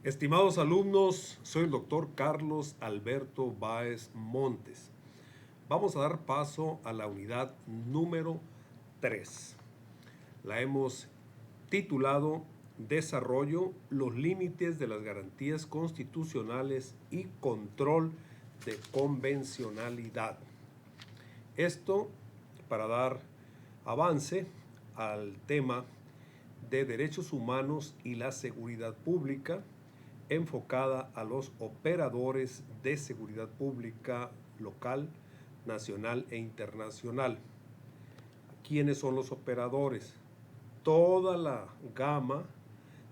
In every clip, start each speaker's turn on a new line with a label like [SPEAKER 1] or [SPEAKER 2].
[SPEAKER 1] Estimados alumnos, soy el doctor Carlos Alberto Báez Montes. Vamos a dar paso a la unidad número 3. La hemos titulado Desarrollo, los límites de las garantías constitucionales y control de convencionalidad. Esto para dar avance al tema de derechos humanos y la seguridad pública, enfocada a los operadores de seguridad pública local, nacional e internacional. ¿Quiénes son los operadores? Toda la gama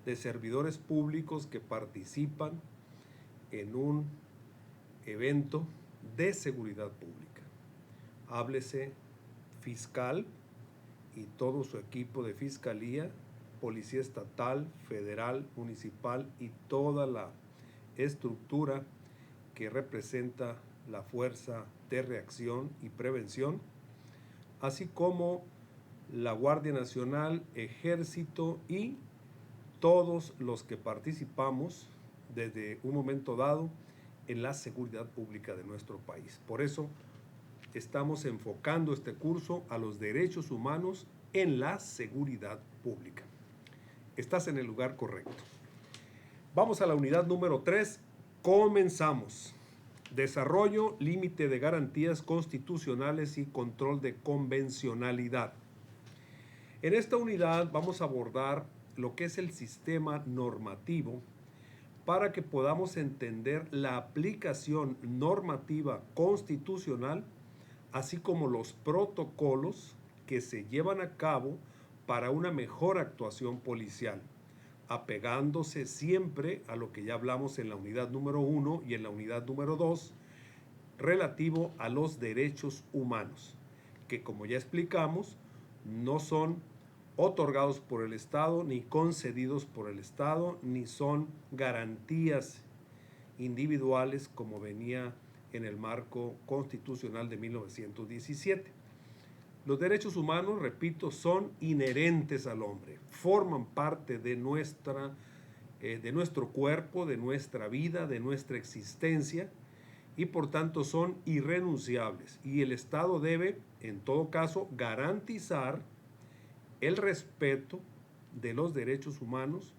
[SPEAKER 1] de servidores públicos que participan en un evento de seguridad pública. Háblese fiscal y todo su equipo de fiscalía, policía estatal, federal, municipal y toda la estructura que representa la fuerza de reacción y prevención, así como la Guardia Nacional, Ejército y todos los que participamos desde un momento dado en la seguridad pública de nuestro país. Por eso estamos enfocando este curso a los derechos humanos en la seguridad pública. Estás en el lugar correcto. Vamos a la unidad número 3. Comenzamos. Desarrollo, límite de garantías constitucionales y control de convencionalidad. En esta unidad vamos a abordar lo que es el sistema normativo para que podamos entender la aplicación normativa constitucional, así como los protocolos que se llevan a cabo para una mejor actuación policial, apegándose siempre a lo que ya hablamos en la unidad número 1 y en la unidad número 2, relativo a los derechos humanos, que como ya explicamos, no son otorgados por el Estado, ni concedidos por el Estado, ni son garantías individuales como venía en el marco constitucional de 1917. Los derechos humanos, repito, son inherentes al hombre, forman parte de nuestro cuerpo, de nuestra vida, de nuestra existencia, y por tanto son irrenunciables. Y el Estado debe, en todo caso, garantizar el respeto de los derechos humanos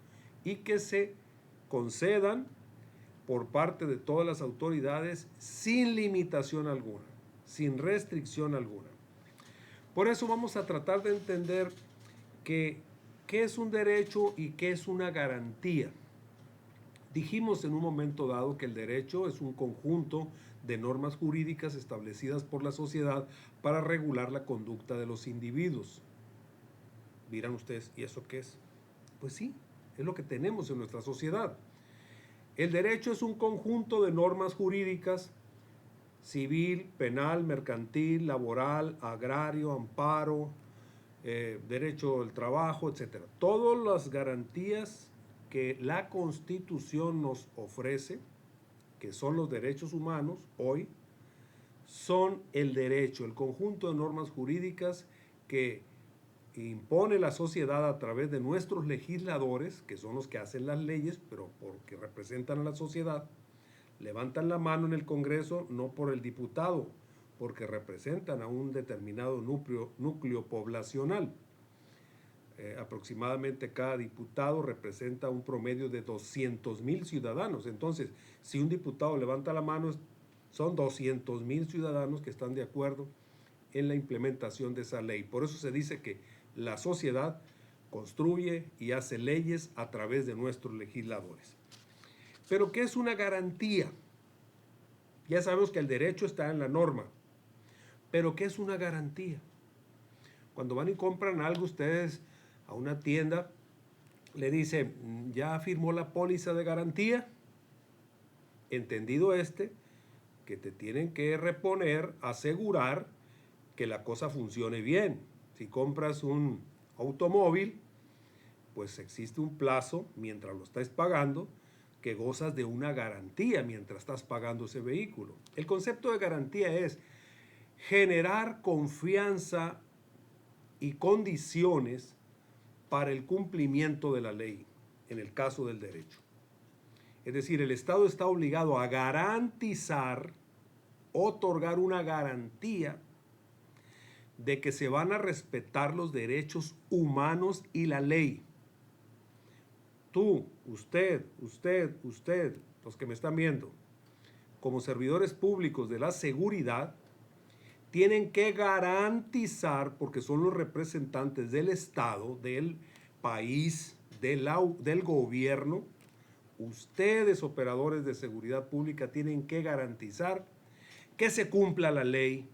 [SPEAKER 1] y que se concedan por parte de todas las autoridades sin limitación alguna, sin restricción alguna. Por eso vamos a tratar de entender qué es un derecho y qué es una garantía. Dijimos en un momento dado que el derecho es un conjunto de normas jurídicas establecidas por la sociedad para regular la conducta de los individuos. Dirán ustedes, ¿y eso qué es? Pues sí, es lo que tenemos en nuestra sociedad. El derecho es un conjunto de normas jurídicas, civil, penal, mercantil, laboral, agrario, amparo, derecho al trabajo, etc. Todas las garantías que la Constitución nos ofrece, que son los derechos humanos hoy, son el derecho, el conjunto de normas jurídicas que impone la sociedad a través de nuestros legisladores, que son los que hacen las leyes, pero porque representan a la sociedad, levantan la mano en el Congreso, no por el diputado, porque representan a un determinado núcleo poblacional. Aproximadamente cada diputado representa un promedio de 200,000 ciudadanos. Entonces, si un diputado levanta la mano, son 200,000 ciudadanos que están de acuerdo en la implementación de esa ley. Por eso se dice que la sociedad construye y hace leyes a través de nuestros legisladores. Pero ¿qué es una garantía? Ya sabemos que el derecho está en la norma, pero ¿qué es una garantía? Cuando van y compran algo ustedes a una tienda, le dicen, ¿ya firmó la póliza de garantía? Entendido que te tienen que reponer, asegurar que la cosa funcione bien. Si compras un automóvil, pues existe un plazo mientras lo estás pagando, que gozas de una garantía mientras estás pagando ese vehículo. El concepto de garantía es generar confianza y condiciones para el cumplimiento de la ley, en el caso del derecho. Es decir, el Estado está obligado a garantizar, otorgar una garantía de que se van a respetar los derechos humanos y la ley. Tú, usted, los que me están viendo, como servidores públicos de la seguridad, tienen que garantizar, porque son los representantes del Estado, del país, del gobierno, ustedes, operadores de seguridad pública, tienen que garantizar que se cumpla la ley.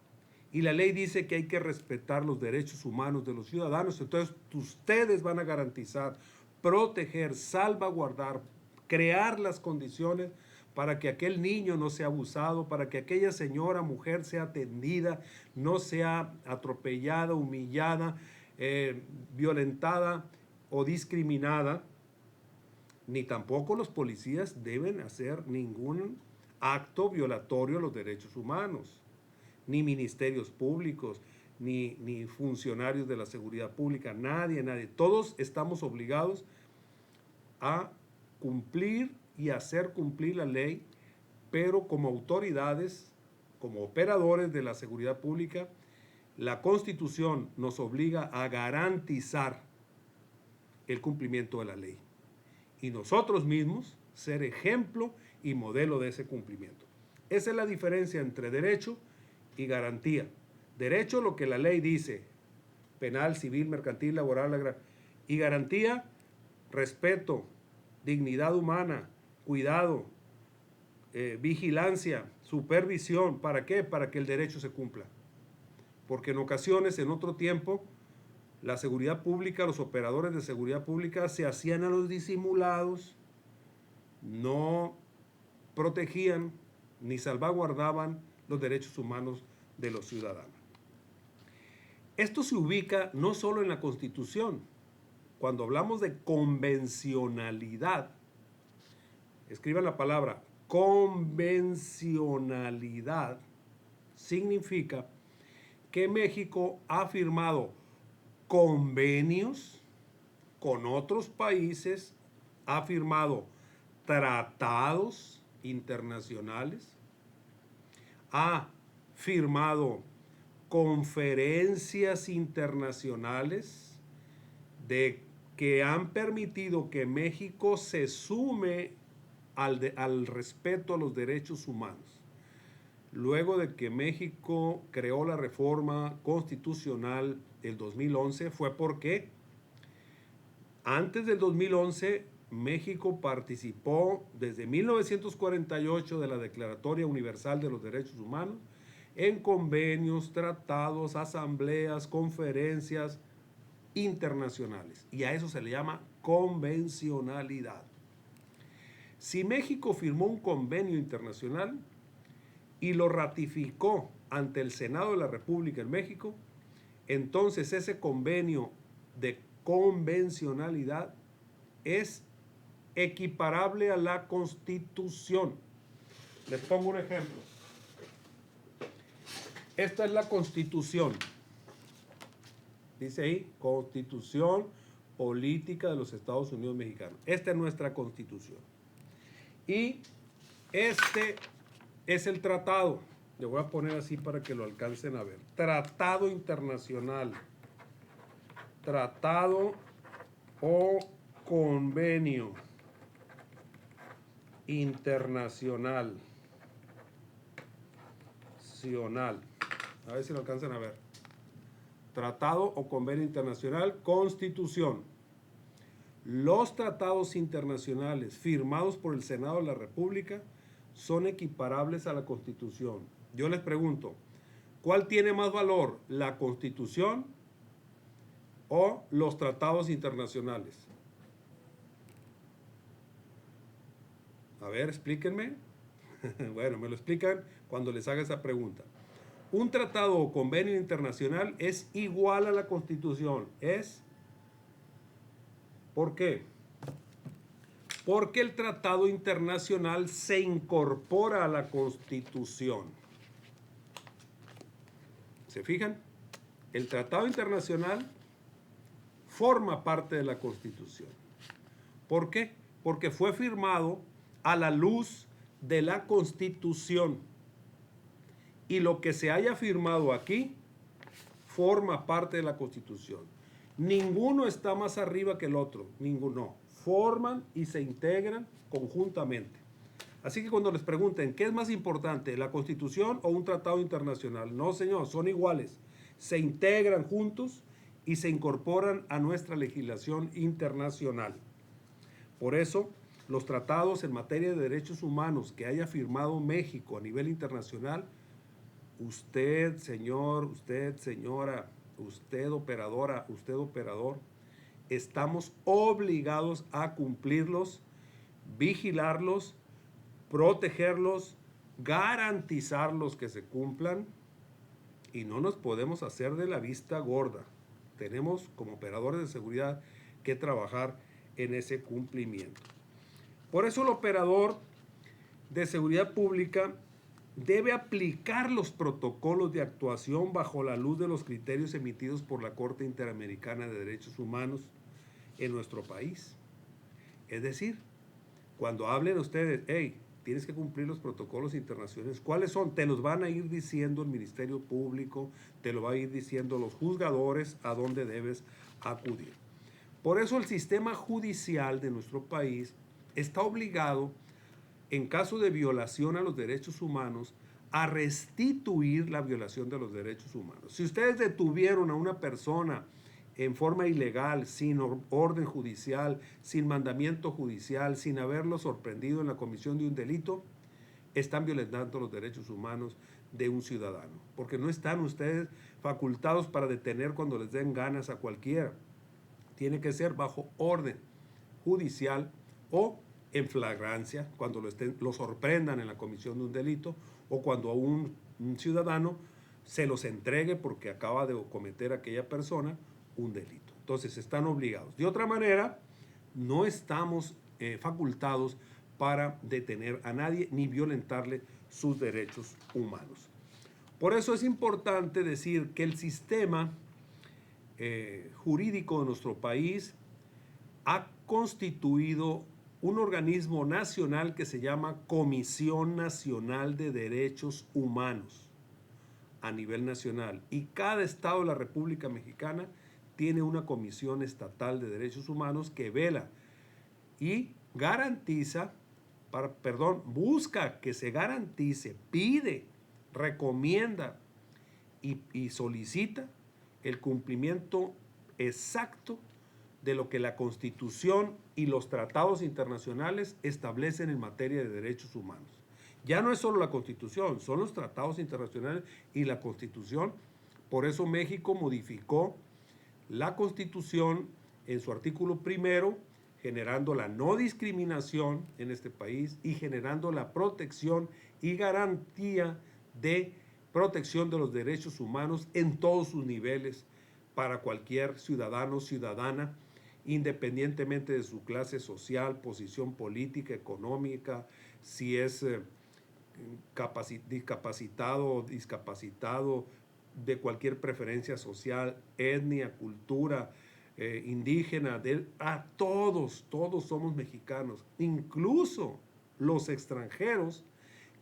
[SPEAKER 1] Y la ley dice que hay que respetar los derechos humanos de los ciudadanos. Entonces, ustedes van a garantizar, proteger, salvaguardar, crear las condiciones para que aquel niño no sea abusado, para que aquella señora, mujer sea atendida, no sea atropellada, humillada, violentada o discriminada. Ni tampoco los policías deben hacer ningún acto violatorio a los derechos humanos, ni ministerios públicos, ni funcionarios de la seguridad pública, nadie. Todos estamos obligados a cumplir y hacer cumplir la ley, pero como autoridades, como operadores de la seguridad pública, la Constitución nos obliga a garantizar el cumplimiento de la ley. Y nosotros mismos ser ejemplo y modelo de ese cumplimiento. Esa es la diferencia entre derecho y garantía. Derecho, lo que la ley dice, penal, civil, mercantil, laboral, y garantía, respeto, dignidad humana, cuidado, vigilancia, supervisión. ¿Para qué? Para que el derecho se cumpla. Porque en ocasiones, en otro tiempo, la seguridad pública, los operadores de seguridad pública se hacían a los disimulados, no protegían ni salvaguardaban los derechos humanos de los ciudadanos. Esto se ubica no solo en la Constitución. Cuando hablamos de convencionalidad, escriban la palabra convencionalidad, significa que México ha firmado convenios con otros países, ha firmado tratados internacionales, ha firmado conferencias internacionales que han permitido que México se sume al respeto a los derechos humanos. Luego de que México creó la reforma constitucional del 2011, fue porque antes del 2011 México participó desde 1948 de la Declaratoria Universal de los Derechos Humanos en convenios, tratados, asambleas, conferencias internacionales. Y a eso se le llama convencionalidad. Si México firmó un convenio internacional y lo ratificó ante el Senado de la República en México, entonces ese convenio de convencionalidad es equiparable a la Constitución. Les pongo un ejemplo. Esta es la Constitución. Dice ahí, Constitución Política de los Estados Unidos Mexicanos. Esta es nuestra Constitución. Y este es el tratado. Le voy a poner así para que lo alcancen a ver. Tratado internacional. Tratado o convenio internacional. A ver si lo alcanzan a ver. Tratado o convenio internacional, Constitución. Los tratados internacionales firmados por el Senado de la República son equiparables a la Constitución. Yo les pregunto, ¿cuál tiene más valor, la Constitución o los tratados internacionales? A ver, explíquenme. Bueno, me lo explican cuando les haga esa pregunta. Un tratado o convenio internacional es igual a la Constitución. ¿Por qué? Porque el tratado internacional se incorpora a la Constitución. ¿Se fijan? El tratado internacional forma parte de la Constitución. ¿Por qué? Porque fue firmado a la luz de la Constitución. Y lo que se haya firmado aquí forma parte de la Constitución. Ninguno está más arriba que el otro, ninguno. Forman y se integran conjuntamente. Así que cuando les pregunten, ¿qué es más importante, la Constitución o un tratado internacional? No, señor, son iguales. Se integran juntos y se incorporan a nuestra legislación internacional. Por eso, los tratados en materia de derechos humanos que haya firmado México a nivel internacional, usted, señor, usted, señora, usted, operadora, usted, operador, estamos obligados a cumplirlos, vigilarlos, protegerlos, garantizarlos que se cumplan y no nos podemos hacer de la vista gorda. Tenemos como operadores de seguridad que trabajar en ese cumplimiento. Por eso el operador de seguridad pública debe aplicar los protocolos de actuación bajo la luz de los criterios emitidos por la Corte Interamericana de Derechos Humanos en nuestro país. Es decir, cuando hablen ustedes, hey, tienes que cumplir los protocolos internacionales, ¿cuáles son? Te los van a ir diciendo el Ministerio Público, te lo va a ir diciendo los juzgadores a dónde debes acudir. Por eso el sistema judicial de nuestro país está obligado, en caso de violación a los derechos humanos, a restituir la violación de los derechos humanos. Si ustedes detuvieron a una persona en forma ilegal, sin orden judicial, sin mandamiento judicial, sin haberlo sorprendido en la comisión de un delito, están violentando los derechos humanos de un ciudadano, porque no están ustedes facultados para detener cuando les den ganas a cualquiera. Tiene que ser bajo orden judicial o en flagrancia, cuando lo sorprendan en la comisión de un delito o cuando a un ciudadano se los entregue porque acaba de cometer aquella persona un delito. Entonces están obligados. De otra manera, no estamos facultados para detener a nadie ni violentarle sus derechos humanos. Por eso es importante decir que el sistema jurídico de nuestro país ha constituido un organismo nacional que se llama Comisión Nacional de Derechos Humanos a nivel nacional. Y cada estado de la República Mexicana tiene una comisión estatal de derechos humanos que vela y garantiza, busca que se garantice, pide, recomienda y solicita el cumplimiento exacto de lo que la Constitución y los tratados internacionales establecen en materia de derechos humanos. Ya no es solo la Constitución, son los tratados internacionales y la Constitución. Por eso México modificó la Constitución en su artículo primero, generando la no discriminación en este país y generando la protección y garantía de protección de los derechos humanos en todos sus niveles para cualquier ciudadano o ciudadana, independientemente de su clase social, posición política, económica, si es discapacitado o discapacitado, de cualquier preferencia social, etnia, cultura, indígena, a todos somos mexicanos, incluso los extranjeros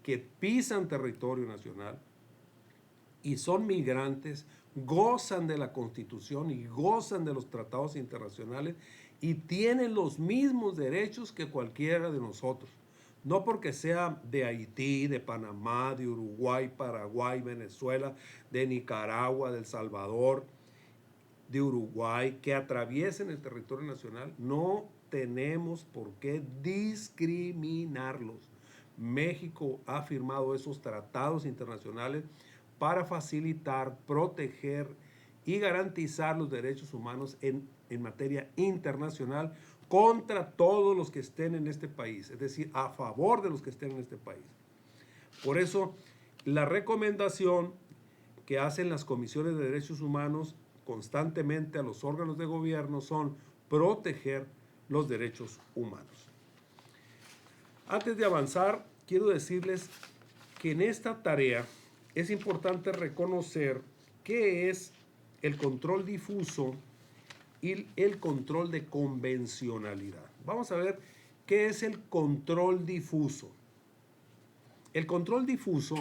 [SPEAKER 1] que pisan territorio nacional y son migrantes, gozan de la Constitución y gozan de los tratados internacionales y tienen los mismos derechos que cualquiera de nosotros. No porque sea de Haití, de Panamá, de Uruguay, Paraguay, Venezuela, de Nicaragua, de El Salvador, de Uruguay, que atraviesen el territorio nacional, no tenemos por qué discriminarlos. México ha firmado esos tratados internacionales para facilitar, proteger y garantizar los derechos humanos en materia internacional contra todos los que estén en este país, es decir, a favor de los que estén en este país. Por eso, la recomendación que hacen las comisiones de derechos humanos constantemente a los órganos de gobierno son proteger los derechos humanos. Antes de avanzar, quiero decirles que en esta tarea es importante reconocer qué es el control difuso y el control de convencionalidad. Vamos a ver ¿Qué es el control difuso? El control difuso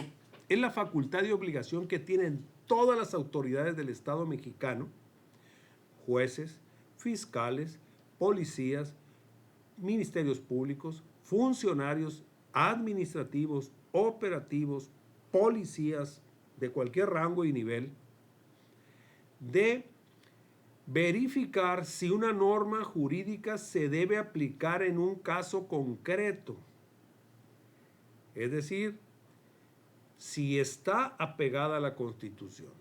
[SPEAKER 1] es la facultad y obligación que tienen todas las autoridades del Estado mexicano, jueces, fiscales, policías, ministerios públicos, funcionarios administrativos, operativos, policías de cualquier rango y nivel, de verificar si una norma jurídica se debe aplicar en un caso concreto. Es decir, si está apegada a la Constitución.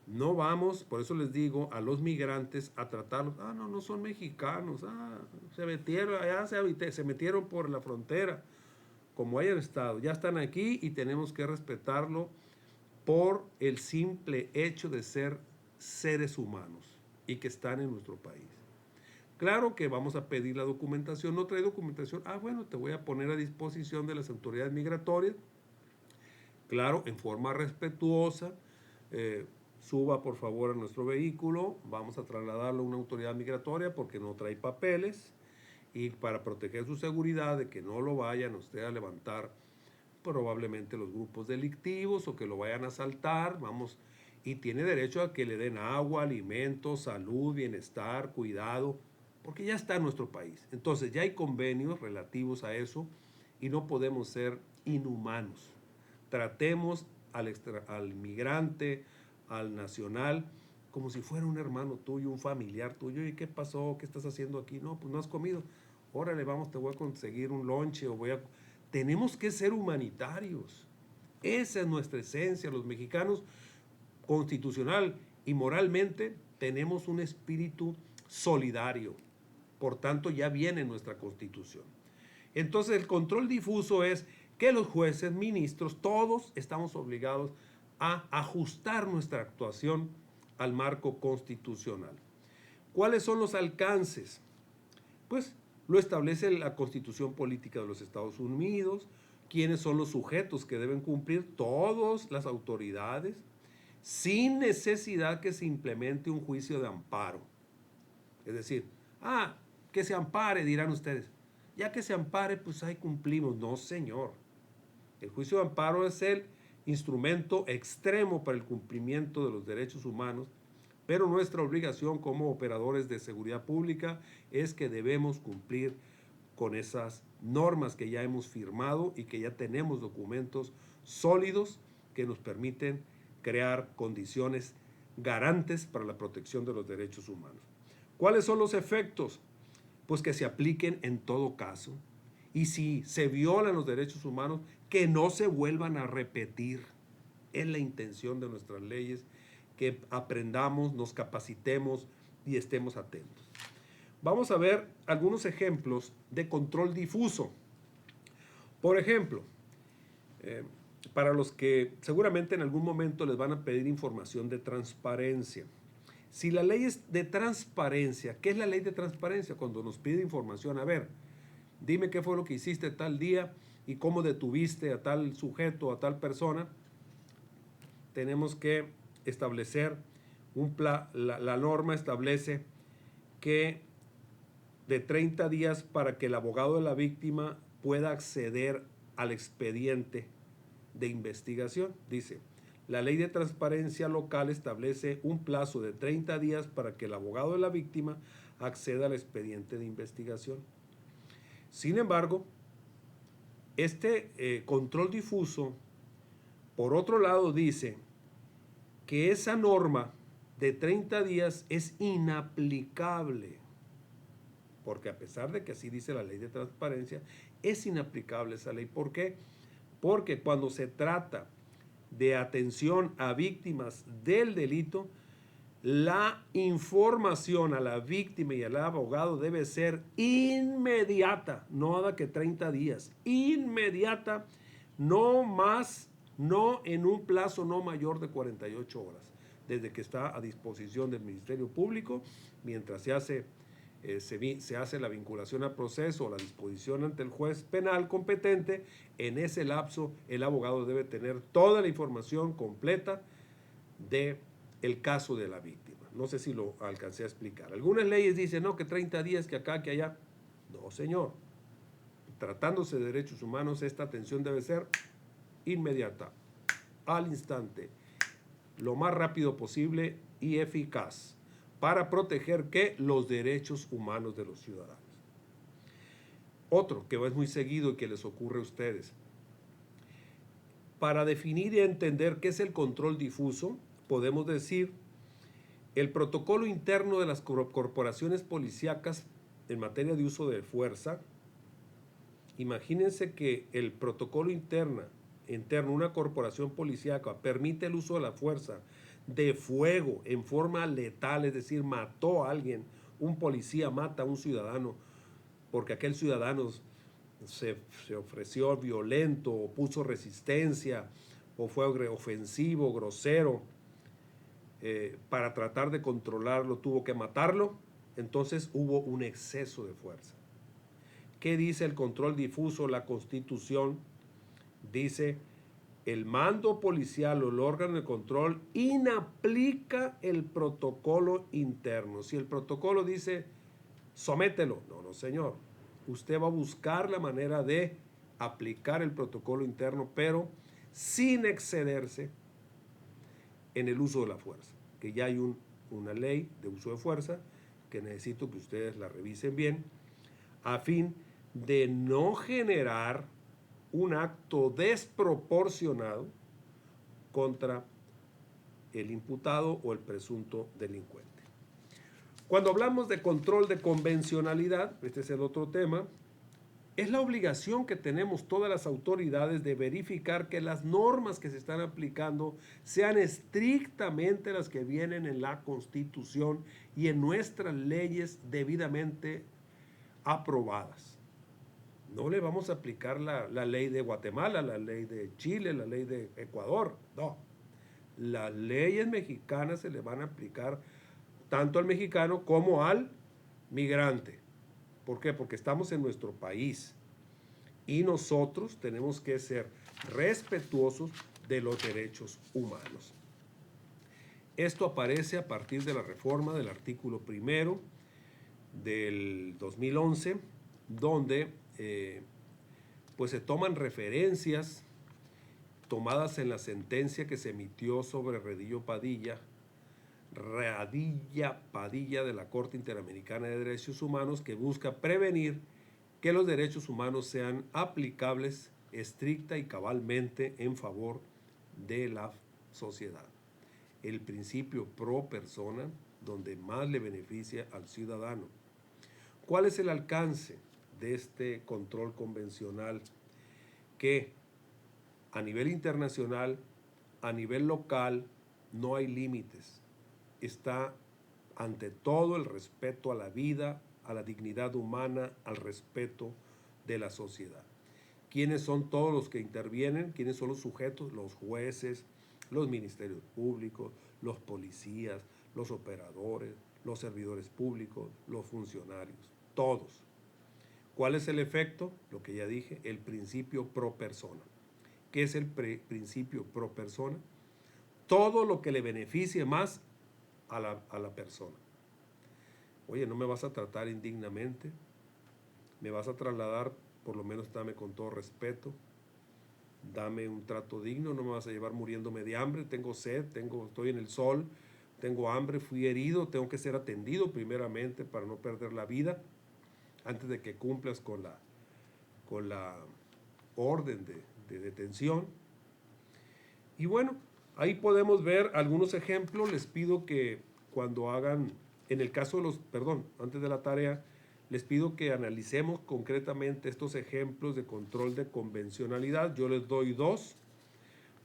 [SPEAKER 1] No vamos, por eso les digo, a los migrantes a tratarlos. No, no son mexicanos. Se metieron, allá se metieron por la frontera, como hayan estado. Ya están aquí y tenemos que respetarlo por el simple hecho de ser seres humanos y que están en nuestro país. Claro que vamos a pedir la documentación. ¿No trae documentación? Bueno, te voy a poner a disposición de las autoridades migratorias. Claro, en forma respetuosa. Suba por favor a nuestro vehículo, vamos a trasladarlo a una autoridad migratoria porque no trae papeles, y para proteger su seguridad de que no lo vayan usted a levantar probablemente los grupos delictivos o que lo vayan a asaltar, y tiene derecho a que le den agua, alimentos, salud, bienestar, cuidado, porque ya está en nuestro país. Entonces ya hay convenios relativos a eso y no podemos ser inhumanos. Tratemos al migrante, al nacional, como si fuera un hermano tuyo, un familiar tuyo. ¿Y qué pasó? ¿Qué estás haciendo aquí? No, pues no has comido. Órale, vamos, te voy a conseguir un lonche Tenemos que ser humanitarios. Esa es nuestra esencia. Los mexicanos, constitucional y moralmente, tenemos un espíritu solidario. Por tanto, ya viene en nuestra Constitución. Entonces, el control difuso es que los jueces, ministros, todos estamos obligados a ajustar nuestra actuación al marco constitucional. ¿Cuáles son los alcances? Pues lo establece la Constitución Política de los Estados Unidos, quiénes son los sujetos que deben cumplir todas las autoridades, sin necesidad que se implemente un juicio de amparo. Es decir, que se ampare, dirán ustedes. Ya que se ampare, pues ahí cumplimos. No, señor. El juicio de amparo es el instrumento extremo para el cumplimiento de los derechos humanos, pero nuestra obligación como operadores de seguridad pública es que debemos cumplir con esas normas que ya hemos firmado y que ya tenemos documentos sólidos que nos permiten crear condiciones garantes para la protección de los derechos humanos. ¿Cuáles son los efectos? Pues que se apliquen en todo caso. Y si se violan los derechos humanos, que no se vuelvan a repetir. Es la intención de nuestras leyes, que aprendamos, nos capacitemos y estemos atentos. Vamos a ver algunos ejemplos de control difuso. Por ejemplo, para los que seguramente en algún momento les van a pedir información de transparencia. Si la ley es de transparencia, ¿qué es la ley de transparencia? Cuando nos pide información, dime qué fue lo que hiciste tal día y cómo detuviste a tal sujeto, a tal persona. Tenemos que establecer la norma establece que de 30 días para que el abogado de la víctima pueda acceder al expediente de investigación. Dice, la ley de transparencia local establece un plazo de 30 días para que el abogado de la víctima acceda al expediente de investigación. Sin embargo, este control difuso, por otro lado, dice que esa norma de 30 días es inaplicable, porque a pesar de que así dice la ley de transparencia, es inaplicable esa ley. ¿Por qué? Porque cuando se trata de atención a víctimas del delito, la información a la víctima y al abogado debe ser inmediata, no nada que 30 días, inmediata, no más, no en un plazo no mayor de 48 horas, desde que está a disposición del Ministerio Público, mientras se hace la vinculación al proceso o la disposición ante el juez penal competente. En ese lapso el abogado debe tener toda la información completa del caso de la víctima. No sé si lo alcancé a explicar. Algunas leyes dicen, no, que 30 días, que acá, que allá. No, señor. Tratándose de derechos humanos, esta atención debe ser inmediata, al instante, lo más rápido posible y eficaz, para proteger ¿qué? Los derechos humanos de los ciudadanos. Otro que es muy seguido y que les ocurre a ustedes. Para definir y entender qué es el control difuso, podemos decir el protocolo interno de las corporaciones policíacas en materia de uso de fuerza. Imagínense que el protocolo interno, una corporación policíaca, permite el uso de la fuerza de fuego en forma letal, es decir, mató a alguien, un policía mata a un ciudadano porque aquel ciudadano se ofreció violento o puso resistencia o fue ofensivo, grosero, para tratar de controlarlo tuvo que matarlo, entonces hubo un exceso de fuerza. ¿Qué dice el control difuso? La Constitución dice: el mando policial o el órgano de control inaplica el protocolo interno. Si el protocolo dice somételo, no señor, usted va a buscar la manera de aplicar el protocolo interno, pero sin excederse en el uso de la fuerza, que ya hay una ley de uso de fuerza que necesito que ustedes la revisen bien, a fin de no generar un acto desproporcionado contra el imputado o el presunto delincuente. Cuando hablamos de control de convencionalidad, este es el otro tema, es la obligación que tenemos todas las autoridades de verificar que las normas que se están aplicando sean estrictamente las que vienen en la Constitución y en nuestras leyes debidamente aprobadas. No le vamos a aplicar la ley de Guatemala, la ley de Chile, la ley de Ecuador. No. Las leyes mexicanas se le van a aplicar tanto al mexicano como al migrante. ¿Por qué? Porque estamos en nuestro país y nosotros tenemos que ser respetuosos de los derechos humanos. Esto aparece a partir de la reforma del artículo 1 del 2011, donde pues se toman referencias tomadas en la sentencia que se emitió sobre Radilla Padilla de la Corte Interamericana de Derechos Humanos, que busca prevenir que los derechos humanos sean aplicables estricta y cabalmente en favor de la sociedad. El principio pro persona, donde más le beneficia al ciudadano. ¿Cuál es el alcance de este control convencional? Que a nivel internacional, a nivel local, no hay límites. Está ante todo el respeto a la vida, a la dignidad humana, al respeto de la sociedad. ¿Quiénes son todos los que intervienen? ¿Quiénes son los sujetos? Los jueces, los ministerios públicos, los policías, los operadores, los servidores públicos, los funcionarios, todos. ¿Cuál es el efecto? Lo que ya dije, el principio pro persona. ¿Qué es el principio pro persona? Todo lo que le beneficie más a la persona. Oye, no me vas a tratar indignamente, me vas a trasladar, por lo menos dame con todo respeto, dame un trato digno, no me vas a llevar muriéndome de hambre, tengo sed, estoy en el sol, tengo hambre, fui herido, tengo que ser atendido primeramente para no perder la vida antes de que cumplas con la orden de detención. Y bueno, ahí podemos ver algunos ejemplos. Les pido que cuando hagan, en el caso de antes de la tarea, les pido que analicemos concretamente estos ejemplos de control de convencionalidad. Yo les doy dos.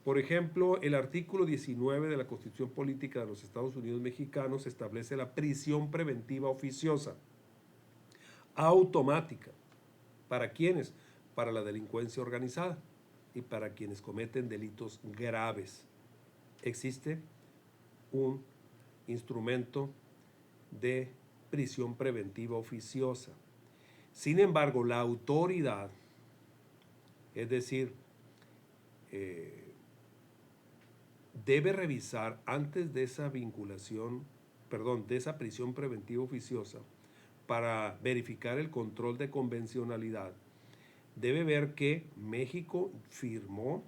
[SPEAKER 1] Por ejemplo, el artículo 19 de la Constitución Política de los Estados Unidos Mexicanos establece la prisión preventiva oficiosa, automática. ¿Para quiénes? Para la delincuencia organizada y para quienes cometen delitos graves. Existe un instrumento de prisión preventiva oficiosa. Sin embargo, la autoridad, es decir, debe revisar antes de esa de esa prisión preventiva oficiosa, para verificar el control de convencionalidad, debe ver que México firmó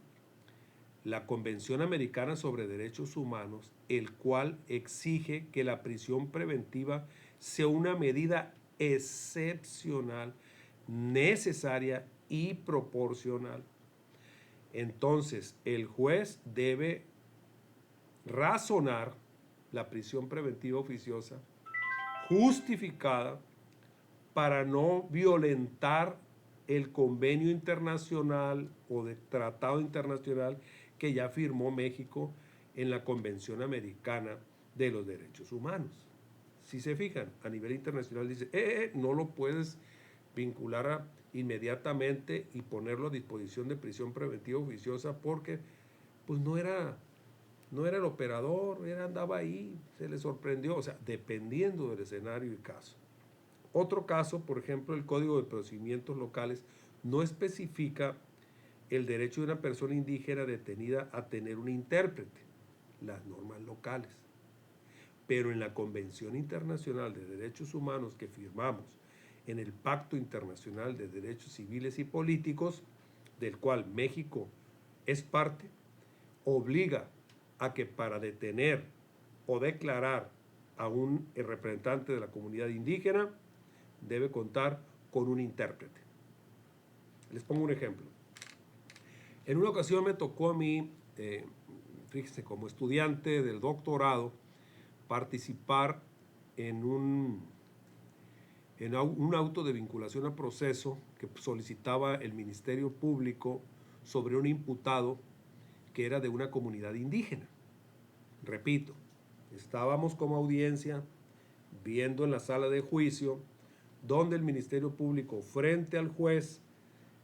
[SPEAKER 1] la Convención Americana sobre Derechos Humanos, el cual exige que la prisión preventiva sea una medida excepcional, necesaria y proporcional. Entonces, el juez debe razonar la prisión preventiva oficiosa justificada para no violentar el convenio internacional o de tratado internacional que ya firmó México en la Convención Americana de los Derechos Humanos. Si se fijan, a nivel internacional dice, no lo puedes vincular inmediatamente y ponerlo a disposición de prisión preventiva oficiosa porque pues no era el operador, andaba ahí, se le sorprendió, o sea, dependiendo del escenario y caso. Otro caso, por ejemplo, el Código de Procedimientos Locales no especifica el derecho de una persona indígena detenida a tener un intérprete, las normas locales. Pero en la Convención Internacional de Derechos Humanos que firmamos en el Pacto Internacional de Derechos Civiles y Políticos, del cual México es parte, obliga a que para detener o declarar a un representante de la comunidad indígena debe contar con un intérprete. Les pongo un ejemplo. En una ocasión me tocó a mí, fíjese, como estudiante del doctorado, participar en un auto de vinculación a proceso que solicitaba el Ministerio Público sobre un imputado que era de una comunidad indígena. Repito, estábamos como audiencia viendo en la sala de juicio donde el Ministerio Público frente al juez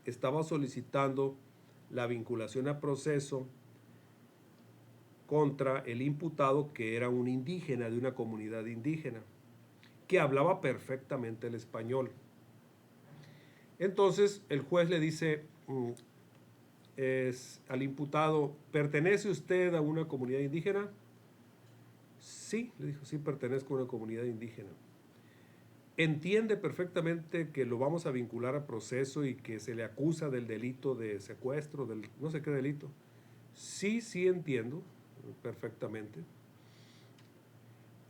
[SPEAKER 1] estaba solicitando la vinculación a proceso contra el imputado que era un indígena de una comunidad indígena que hablaba perfectamente el español. Entonces el juez le dice al imputado, ¿pertenece usted a una comunidad indígena? Sí, le dijo, sí pertenezco a una comunidad indígena. ¿Entiende perfectamente que lo vamos a vincular a proceso y que se le acusa del delito de secuestro, del no sé qué delito? Sí, sí entiendo perfectamente.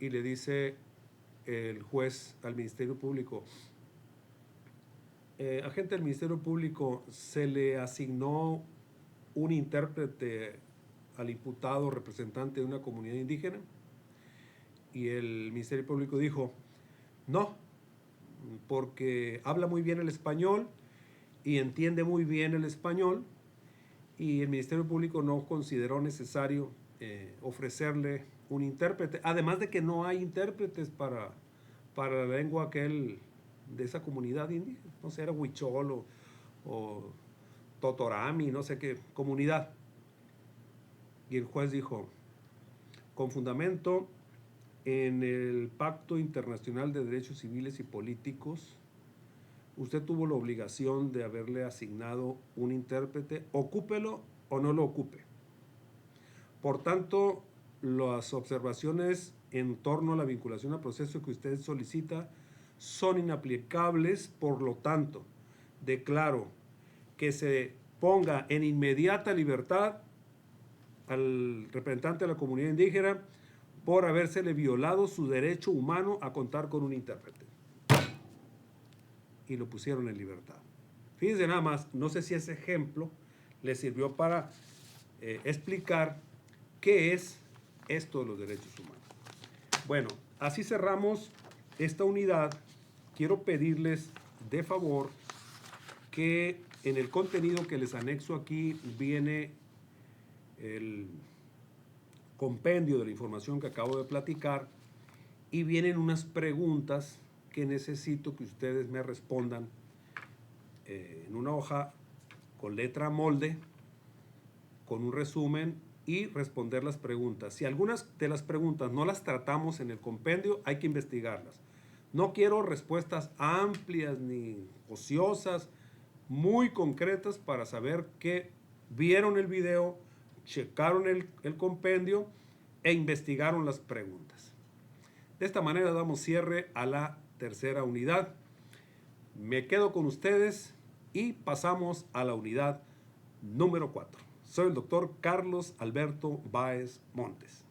[SPEAKER 1] Y le dice el juez al Ministerio Público, agente del Ministerio Público, ¿se le asignó un intérprete al imputado representante de una comunidad indígena? Y el Ministerio Público dijo, no, porque habla muy bien el español y entiende muy bien el español, y el Ministerio Público no consideró necesario ofrecerle un intérprete, además de que no hay intérpretes para la lengua de esa comunidad indígena, no sé, era Huichol o Totorami, no sé qué comunidad. Y el juez dijo, con fundamento en el Pacto Internacional de Derechos Civiles y Políticos, usted tuvo la obligación de haberle asignado un intérprete, ocúpelo o no lo ocupe. Por tanto, las observaciones en torno a la vinculación a proceso que usted solicita son inaplicables, por lo tanto, declaro que se ponga en inmediata libertad al representante de la comunidad indígena por habérsele violado su derecho humano a contar con un intérprete. Y lo pusieron en libertad. Fíjense nada más, no sé si ese ejemplo le sirvió para explicar qué es esto de los derechos humanos. Bueno, así cerramos esta unidad. Quiero pedirles de favor que en el contenido que les anexo aquí viene el compendio de la información que acabo de platicar y vienen unas preguntas que necesito que ustedes me respondan en una hoja con letra molde, con un resumen y responder las preguntas. Si algunas de las preguntas no las tratamos en el compendio, hay que investigarlas. No quiero respuestas amplias ni ociosas, muy concretas para saber que vieron el video, checaron el compendio e investigaron las preguntas. De esta manera damos cierre a la tercera unidad. Me quedo con ustedes y pasamos a la unidad número 4. Soy el doctor Carlos Alberto Báez Montes.